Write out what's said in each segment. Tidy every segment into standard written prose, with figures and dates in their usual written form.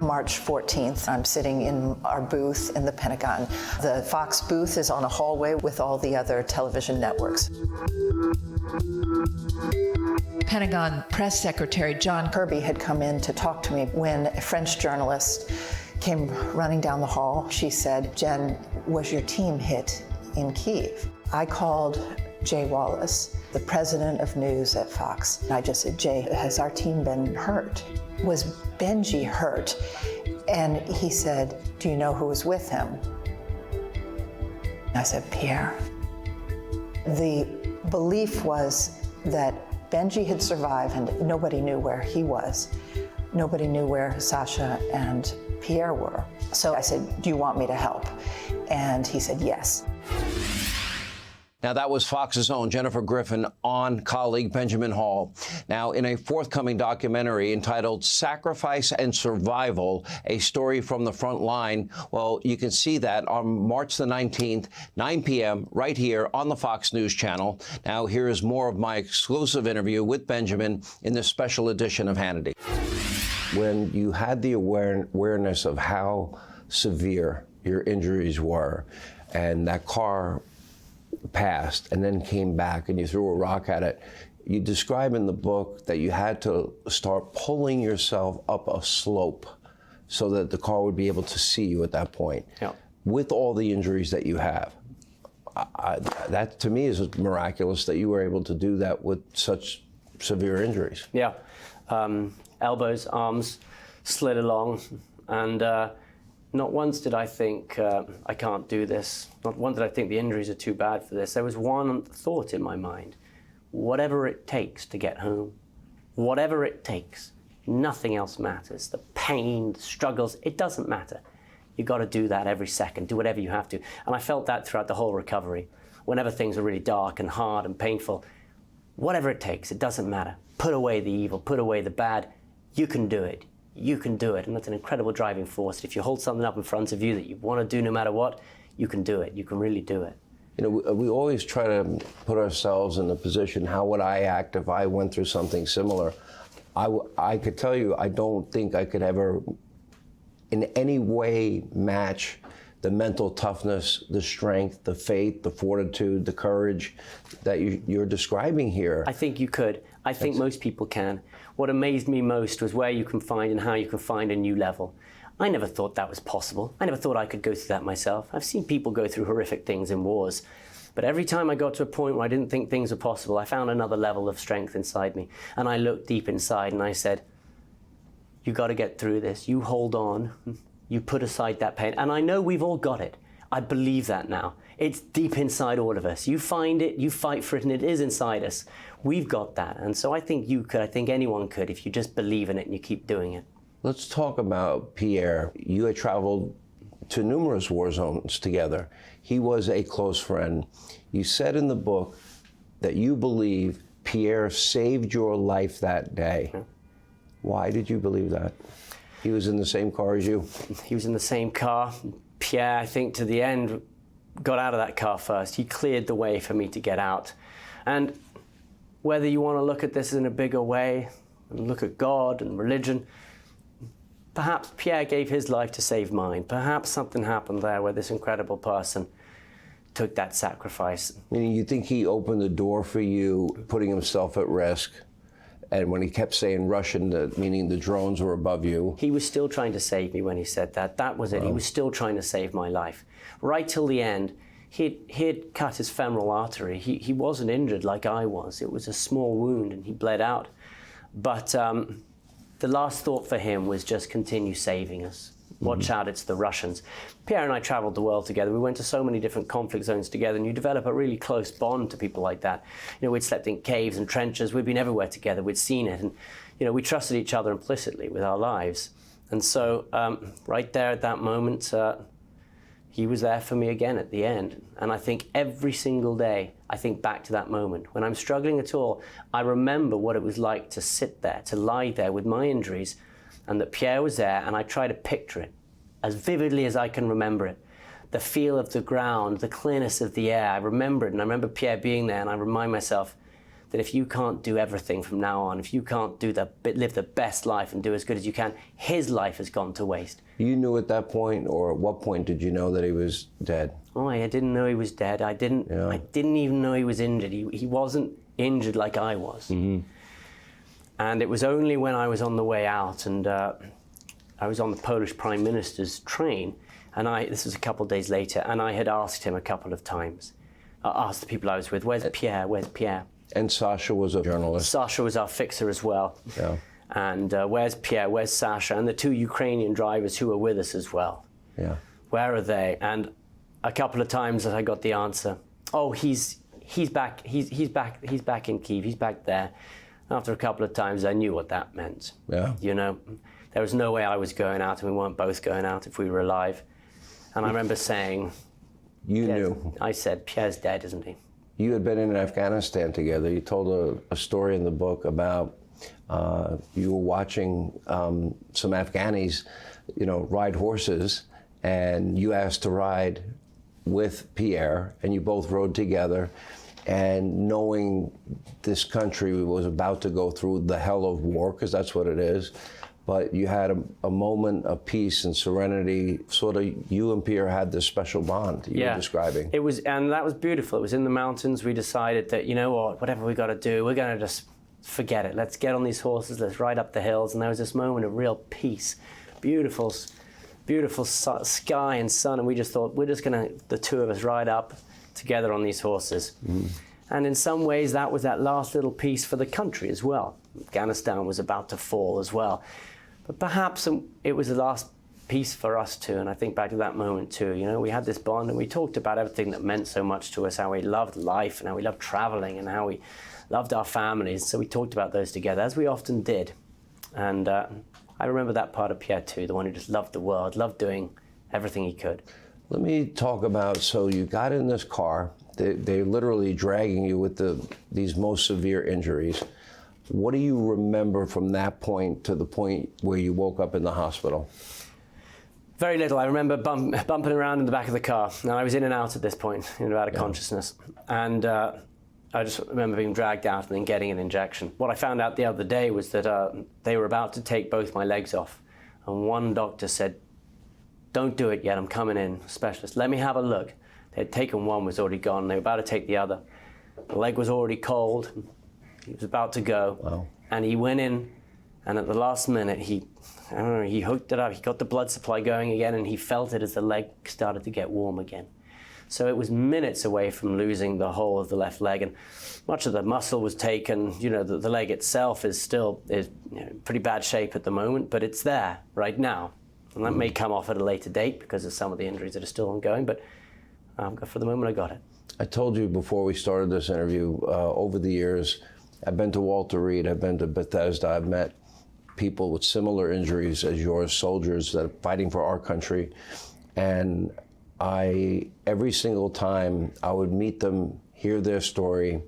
March 14th, I'm sitting in our booth in the Pentagon. The Fox booth is on a hallway with all the other television networks. Pentagon Press Secretary John Kirby had come in to talk to me when a French journalist came running down the hall. She said, "Jen, was your team hit in Kyiv?" I called Jay Wallace, the president of news at Fox. I just said, "Jay, has our team been hurt? Was Benji hurt?" And he said, "Do you know who was with him?" I said, "Pierre." The belief was that Benji had survived and nobody knew where he was. Nobody knew where Sasha and Pierre were. So I said, "Do you want me to help?" And he said, "Yes." Now, that was Fox's own Jennifer Griffin on colleague Benjamin Hall. Now, in a forthcoming documentary entitled Sacrifice and Survival, a story from the front line, well, you can see that on March the 19th, 9 p.m., right here on the Fox News Channel. Now, here is more of my exclusive interview with Benjamin in this special edition of Hannity. When you had the awareness of how severe your injuries were, and that car passed and then came back and you threw a rock at it, you describe in the book that you had to start pulling yourself up a slope so that the car would be able to see you at that point. Yeah. With all the injuries that you have. That to me is miraculous that you were able to do that with such severe injuries. Yeah. Elbows, arms slid along, and not once did I think, I can't do this. Not once did I think the injuries are too bad for this. There was one thought in my mind: whatever it takes to get home, whatever it takes, nothing else matters. The pain, the struggles, it doesn't matter. You got to do that every second, do whatever you have to. And I felt that throughout the whole recovery. Whenever things are really dark and hard and painful, whatever it takes, it doesn't matter. Put away the evil, put away the bad. You can do it. You can do it. And that's an incredible driving force. If you hold something up in front of you that you want to do no matter what, you can do it. You can really do it. You know, we always try to put ourselves in the position, how would I act if I went through something similar? I could tell you, I don't think I could ever in any way match the mental toughness, the strength, the faith, the fortitude, the courage that you're describing here. I think you could. I think most people can. What amazed me most was where you can find and how you can find a new level. I never thought that was possible. I never thought I could go through that myself. I've seen people go through horrific things in wars. But every time I got to a point where I didn't think things were possible, I found another level of strength inside me. And I looked deep inside and I said, you got to get through this. You hold on. You put aside that pain. And I know we've all got it. I believe that now. It's deep inside all of us. You find it, you fight for it, and it is inside us. We've got that. And so I think you could, I think anyone could, if you just believe in it and you keep doing it. Let's talk about Pierre. You had traveled to numerous war zones together. He was a close friend. You said in the book that you believe Pierre saved your life that day. Yeah. Why did you believe that? He was in the same car as you? He was in the same car. Pierre, I think, to the end, got out of that car first. He cleared the way for me to get out. And whether you want to look at this in a bigger way, and look at God and religion, perhaps Pierre gave his life to save mine. Perhaps something happened there where this incredible person took that sacrifice. Meaning you think he opened the door for you, putting himself at risk? And when he kept saying Russian, meaning the drones were above you? He was still trying to save me when he said that. That was it. He was still trying to save my life. Right till the end, he had cut his femoral artery. He wasn't injured like I was. It was a small wound and he bled out. But the last thought for him was just continue saving us. Watch out, it's the Russians. Pierre and I traveled the world together. We went to so many different conflict zones together, and you develop a really close bond to people like that. You know, we'd slept in caves and trenches. We'd been everywhere together. We'd seen it. And, you know, we trusted each other implicitly with our lives. And so right there at that moment, he was there for me again at the end. And I think every single day, I think back to that moment. When I'm struggling at all, I remember what it was like to sit there, to lie there with my injuries, and that Pierre was there, and I try to picture it as vividly as I can remember it. The feel of the ground, the clearness of the air, I remember it, and I remember Pierre being there, and I remind myself, that if you can't do everything from now on, if you can't live the best life and do as good as you can, his life has gone to waste. You knew at that point, or at what point did you know that he was dead? Oh, I didn't know he was dead. I didn't even know he was injured. He wasn't injured like I was. Mm-hmm. And it was only when I was on the way out, and I was on the Polish Prime Minister's train, and this was a couple of days later, and I had asked him a couple of times, asked the people I was with, where's Pierre, where's Pierre? And Sasha was a journalist. Sasha was our fixer as well. Yeah. And where's Pierre, where's Sasha? And the 2 Ukrainian drivers who were with us as well. Yeah. Where are they? And a couple of times I got the answer, oh, he's back in Kyiv, he's back there. After a couple of times, I knew what that meant. Yeah. You know, there was no way I was going out, and we weren't both going out if we were alive. And I remember saying, You knew. I said, Pierre's dead, isn't he? You had been in Afghanistan together. You told a story in the book about you were watching some Afghanis, ride horses, and you asked to ride with Pierre, and you both rode together. And knowing this country was about to go through the hell of war, because that's what it is, but you had a moment of peace and serenity. Sort of, you and Pierre had this special bond you were describing. It was, and that was beautiful. It was in the mountains. We decided that, you know what, whatever we got to do, we're going to just forget it. Let's get on these horses. Let's ride up the hills. And there was this moment of real peace, beautiful sky and sun. And we just thought, we're just going to, the two of us, ride up together on these horses. Mm. And in some ways, that was that last little piece for the country as well. Afghanistan was about to fall as well. But perhaps it was the last piece for us too, and I think back to that moment too. We had this bond, and we talked about everything that meant so much to us, how we loved life, and how we loved traveling, and how we loved our families. So we talked about those together, as we often did. And I remember that part of Pierre too, the one who just loved the world, loved doing everything he could. Let me talk about, so you got in this car, they're literally dragging you with these most severe injuries. What do you remember from that point to the point where you woke up in the hospital? Very little. I remember bumping around in the back of the car, and I was in and out at this point, in and out of consciousness. And I just remember being dragged out and then getting an injection. What I found out the other day was that they were about to take both my legs off. And one doctor said, don't do it yet, I'm coming in, specialist. Let me have a look. They had taken one, was already gone. They were about to take the other. The leg was already cold. He was about to go. Wow. And he went in, and at the last minute, he hooked it up. He got the blood supply going again, and he felt it as the leg started to get warm again. So it was minutes away from losing the whole of the left leg, and much of the muscle was taken. The leg itself is still in pretty bad shape at the moment, but it's there right now. And that may come off at a later date because of some of the injuries that are still ongoing, but for the moment I got it. I told you before we started this interview, over the years, I've been to Walter Reed, I've been to Bethesda, I've met people with similar injuries as yours, soldiers that are fighting for our country. And every single time I would meet them, hear their story,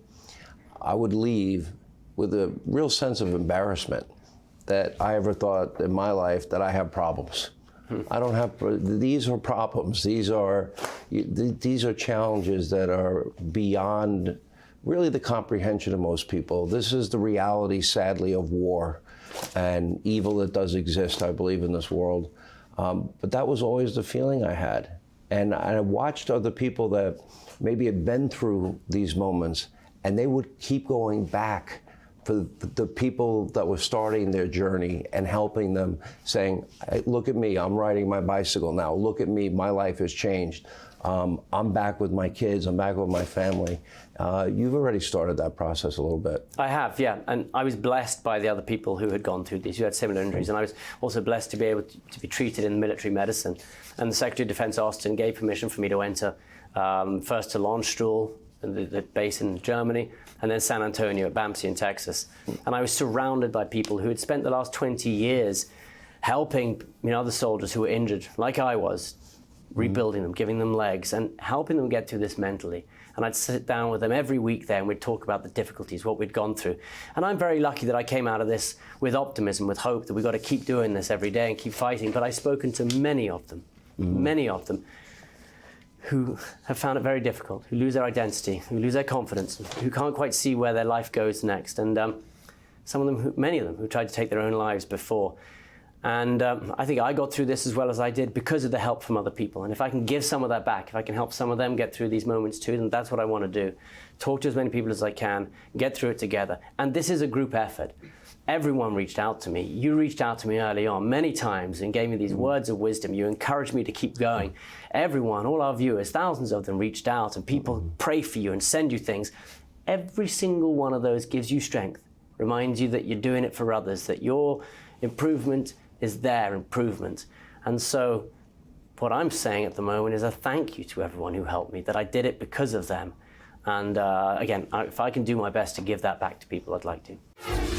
I would leave with a real sense of embarrassment that I ever thought in my life that I have problems. I don't have, these are problems. These are challenges that are beyond really the comprehension of most people. This is the reality, sadly, of war and evil that does exist, I believe, in this world. But that was always the feeling I had. And I watched other people that maybe had been through these moments, and they would keep going back for the people that were starting their journey and helping them, saying, hey, look at me, I'm riding my bicycle now. Look at me, my life has changed. I'm back with my kids, I'm back with my family. You've already started that process a little bit. I have, yeah, and I was blessed by the other people who had gone through these, who had similar injuries, and I was also blessed to be able to be treated in military medicine. And the Secretary of Defense, Austin, gave permission for me to enter first to Landstuhl, the base in Germany, and then San Antonio at BAMC in Texas. And I was surrounded by people who had spent the last 20 years helping other soldiers who were injured, like I was, rebuilding them, giving them legs, and helping them get through this mentally. And I'd sit down with them every week there, and we'd talk about the difficulties, what we'd gone through. And I'm very lucky that I came out of this with optimism, with hope that we've got to keep doing this every day and keep fighting. But I've spoken to many of them, who have found it very difficult, who lose their identity, who lose their confidence, who can't quite see where their life goes next. And some of them, many of them, who tried to take their own lives before. And I think I got through this as well as I did because of the help from other people. And if I can give some of that back, if I can help some of them get through these moments too, then that's what I want to do. Talk to as many people as I can, get through it together. And this is a group effort. Everyone reached out to me. You reached out to me early on many times and gave me these words of wisdom. You encouraged me to keep going. Everyone, all our viewers, thousands of them reached out, and people pray for you and send you things. Every single one of those gives you strength, reminds you that you're doing it for others, that your improvement is their improvement. And so what I'm saying at the moment is a thank you to everyone who helped me, that I did it because of them. And again, if I can do my best to give that back to people, I'd like to.